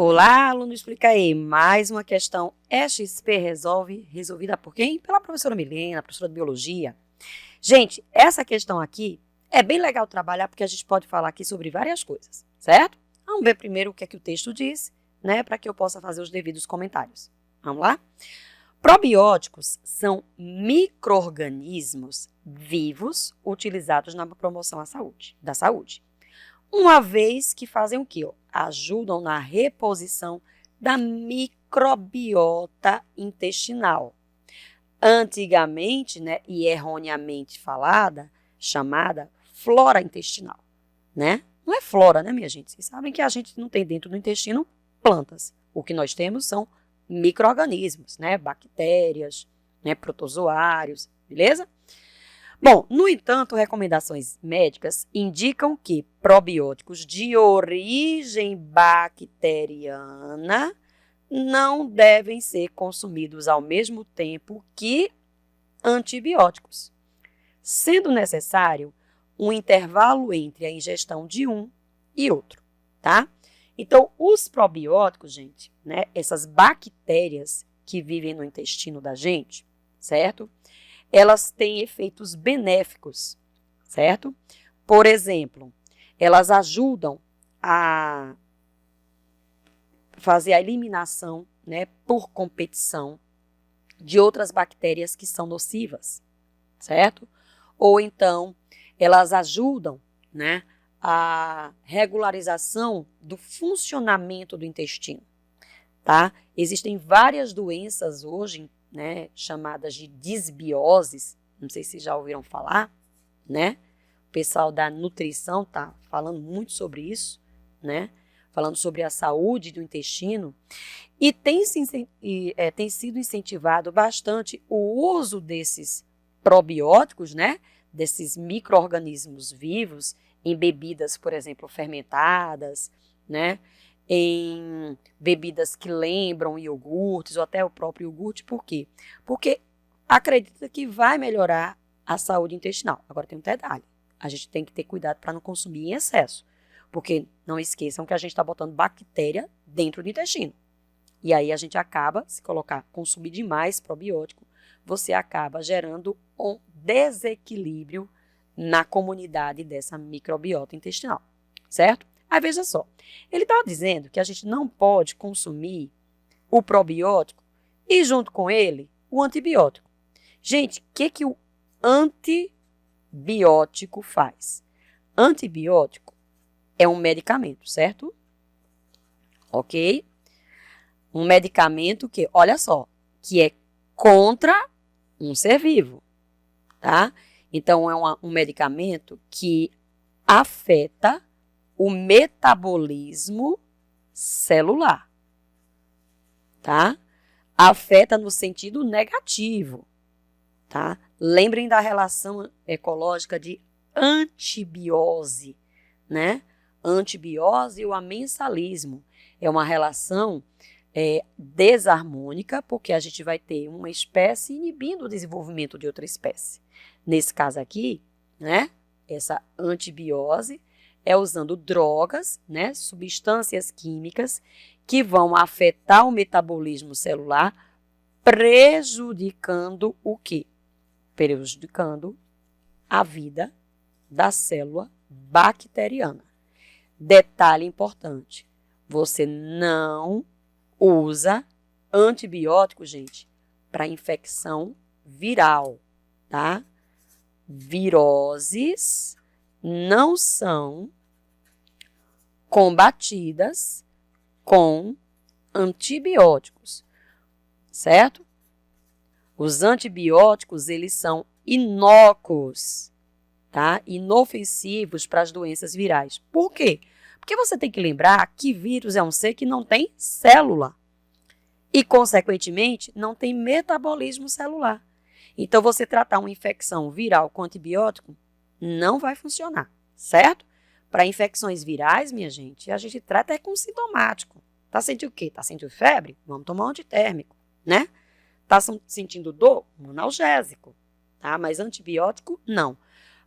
Olá, aluno, explica aí. Mais uma questão EXP Resolve, resolvida por quem? Pela professora Milena, professora de Biologia. Gente, essa questão aqui é bem legal trabalhar porque a gente pode falar aqui sobre várias coisas, certo? Vamos ver primeiro o que é que o texto diz, né, para que eu possa fazer os devidos comentários. Vamos lá? Probióticos são micro-organismos vivos utilizados na promoção da saúde. Uma vez que fazem o quê? Ajudam na reposição da microbiota intestinal. Antigamente, né, e erroneamente chamada flora intestinal, né? Não é flora, né, minha gente? Vocês sabem que a gente não tem dentro do intestino plantas. O que nós temos são micro-organismos, né? Bactérias, né, protozoários, beleza? Bom, no entanto, recomendações médicas indicam que probióticos de origem bacteriana não devem ser consumidos ao mesmo tempo que antibióticos, sendo necessário um intervalo entre a ingestão de um e outro, tá? Então, os probióticos, gente, né, essas bactérias que vivem no intestino da gente, certo? Elas têm efeitos benéficos, certo? Por exemplo, elas ajudam a fazer a eliminação, né, por competição de outras bactérias que são nocivas, certo? Ou então, elas ajudam, né, a regularização do funcionamento do intestino, tá? Existem várias doenças hoje, né, chamadas de disbioses, não sei se já ouviram falar, né? O pessoal da nutrição tá falando muito sobre isso, né? Falando sobre a saúde do intestino e tem sido incentivado bastante o uso desses probióticos, né? Desses micro-organismos vivos em bebidas, por exemplo, fermentadas, né? Em bebidas que lembram iogurtes ou até o próprio iogurte. Por quê? Porque acredita que vai melhorar a saúde intestinal. Agora tem um detalhe, a gente tem que ter cuidado para não consumir em excesso, porque não esqueçam que a gente está botando bactéria dentro do intestino. E aí a gente acaba, se consumir demais probiótico, você acaba gerando um desequilíbrio na comunidade dessa microbiota intestinal, certo? Aí veja só, ele está dizendo que a gente não pode consumir o probiótico e junto com ele o antibiótico. Gente, o que o antibiótico faz? Antibiótico é um medicamento, certo? Ok? Um medicamento que, olha só, que é contra um ser vivo, tá? Então, é um medicamento que afeta o metabolismo celular, tá? Afeta no sentido negativo, tá? Lembrem da relação ecológica de antibiose, né? Antibiose e o amensalismo é uma relação desarmônica, porque a gente vai ter uma espécie inibindo o desenvolvimento de outra espécie. Nesse caso aqui, né? Essa antibiose é usando drogas, né, substâncias químicas que vão afetar o metabolismo celular, prejudicando o quê? Prejudicando a vida da célula bacteriana. Detalhe importante, você não usa antibiótico, gente, para infecção viral, tá? Viroses não são combatidas com antibióticos, certo? Os antibióticos, eles são inócuos, tá? Inofensivos para as doenças virais. Por quê? Porque você tem que lembrar que vírus é um ser que não tem célula e, consequentemente, não tem metabolismo celular. Então, você tratar uma infecção viral com antibiótico não vai funcionar, certo? Para infecções virais, minha gente, a gente trata com sintomático. Tá sentindo o quê? Tá sentindo febre? Vamos tomar um antitérmico, né? Tá sentindo dor? Um analgésico, tá? Mas antibiótico, não.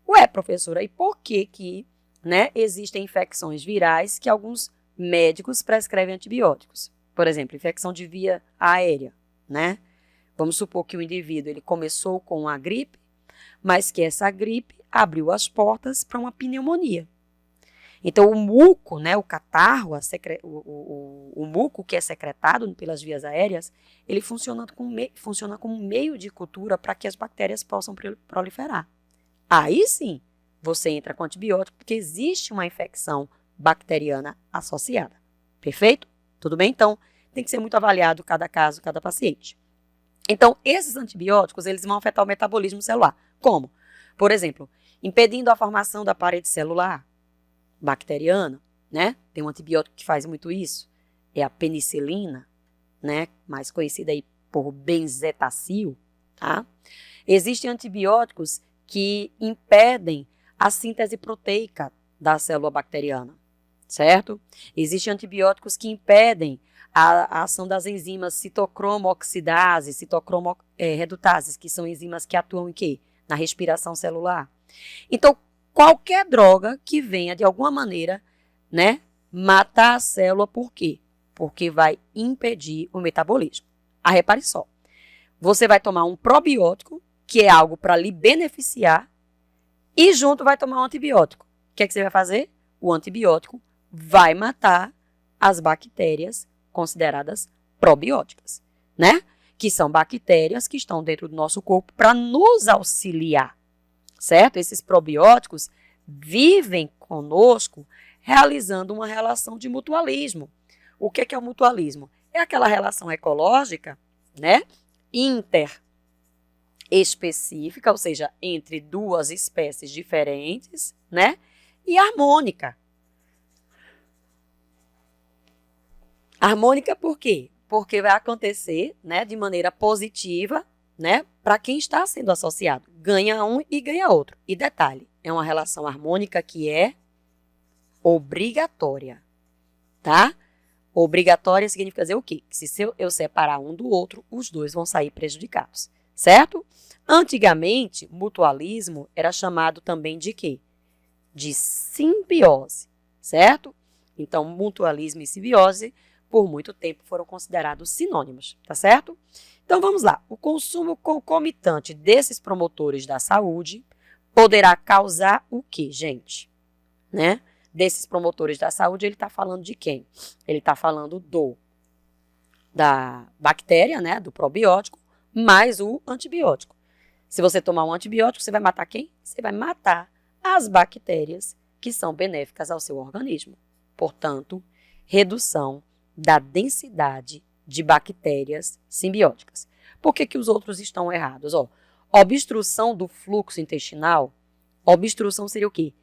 Ué, professora, e por que né, existem infecções virais que alguns médicos prescrevem antibióticos. Por exemplo, infecção de via aérea, né? Vamos supor que o indivíduo ele começou com a gripe, mas que essa gripe abriu as portas para uma pneumonia. Então, o muco, né, o catarro, o muco que é secretado pelas vias aéreas, ele funciona como meio de cultura para que as bactérias possam proliferar. Aí sim, você entra com antibiótico, porque existe uma infecção bacteriana associada. Perfeito? Tudo bem? Então, tem que ser muito avaliado cada caso, cada paciente. Então, esses antibióticos, eles vão afetar o metabolismo celular. Como? Por exemplo, impedindo a formação da parede celular bacteriana, né? Tem um antibiótico que faz muito isso, é a penicilina, né? Mais conhecida aí por benzetacil, tá? Existem antibióticos que impedem a síntese proteica da célula bacteriana, certo? Existem antibióticos que impedem a ação das enzimas citocromo-oxidase, citocromo-redutase, que são enzimas que atuam em quê? Na respiração celular. Então, qualquer droga que venha, de alguma maneira, né, matar a célula, por quê? Porque vai impedir o metabolismo. Repare só, você vai tomar um probiótico, que é algo para lhe beneficiar, e junto vai tomar um antibiótico. O que é que você vai fazer? O antibiótico vai matar as bactérias consideradas probióticas, né? Que são bactérias que estão dentro do nosso corpo para nos auxiliar, certo? Esses probióticos vivem conosco realizando uma relação de mutualismo. O que é o mutualismo? É aquela relação ecológica, né? Interespecífica, ou seja, entre duas espécies diferentes, né? E harmônica. Harmônica por quê? Porque vai acontecer, né, de maneira positiva, né, para quem está sendo associado. Ganha um e ganha outro. E detalhe, é uma relação harmônica que é obrigatória, tá? Obrigatória significa dizer o quê? Que se eu separar um do outro, os dois vão sair prejudicados, certo? Antigamente, mutualismo era chamado também de quê? De simbiose, certo? Então, mutualismo e simbiose, por muito tempo, foram considerados sinônimos, tá certo? Então, vamos lá. O consumo concomitante desses promotores da saúde poderá causar o quê, gente? Né? Desses promotores da saúde, ele está falando de quem? Ele está falando da bactéria, né? Do probiótico, mais o antibiótico. Se você tomar um antibiótico, você vai matar quem? Você vai matar as bactérias que são benéficas ao seu organismo. Portanto, redução da densidade de bactérias simbióticas. Por que os outros estão errados? Obstrução do fluxo intestinal. Obstrução seria o quê?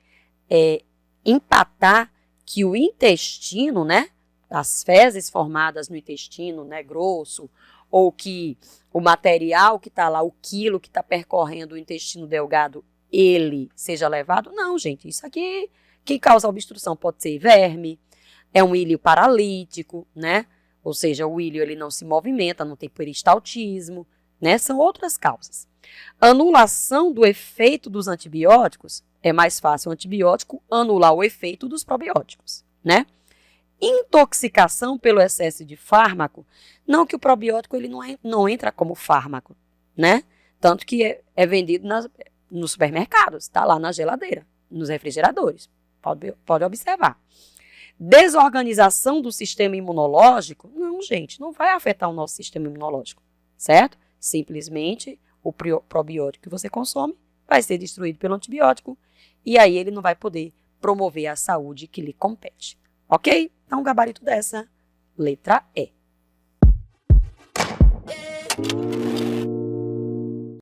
Empatar que o intestino, né, as fezes formadas no intestino, né, grosso, ou que o material que está lá, o quilo que está percorrendo o intestino delgado, ele seja levado? Não, gente, isso aqui, quem causa obstrução pode ser verme, é um íleo paralítico, né? Ou seja, o íleo ele não se movimenta, não tem peristaltismo, né? São outras causas. Anulação do efeito dos antibióticos, é mais fácil o antibiótico anular o efeito dos probióticos, né? Intoxicação pelo excesso de fármaco, não que o probiótico ele não entra como fármaco, né? Tanto que é vendido nos supermercados, está lá na geladeira, nos refrigeradores, pode observar. Desorganização do sistema imunológico, não, gente, não vai afetar o nosso sistema imunológico, certo? Simplesmente o probiótico que você consome vai ser destruído pelo antibiótico e aí ele não vai poder promover a saúde que lhe compete, ok? Então, o gabarito dessa, letra E.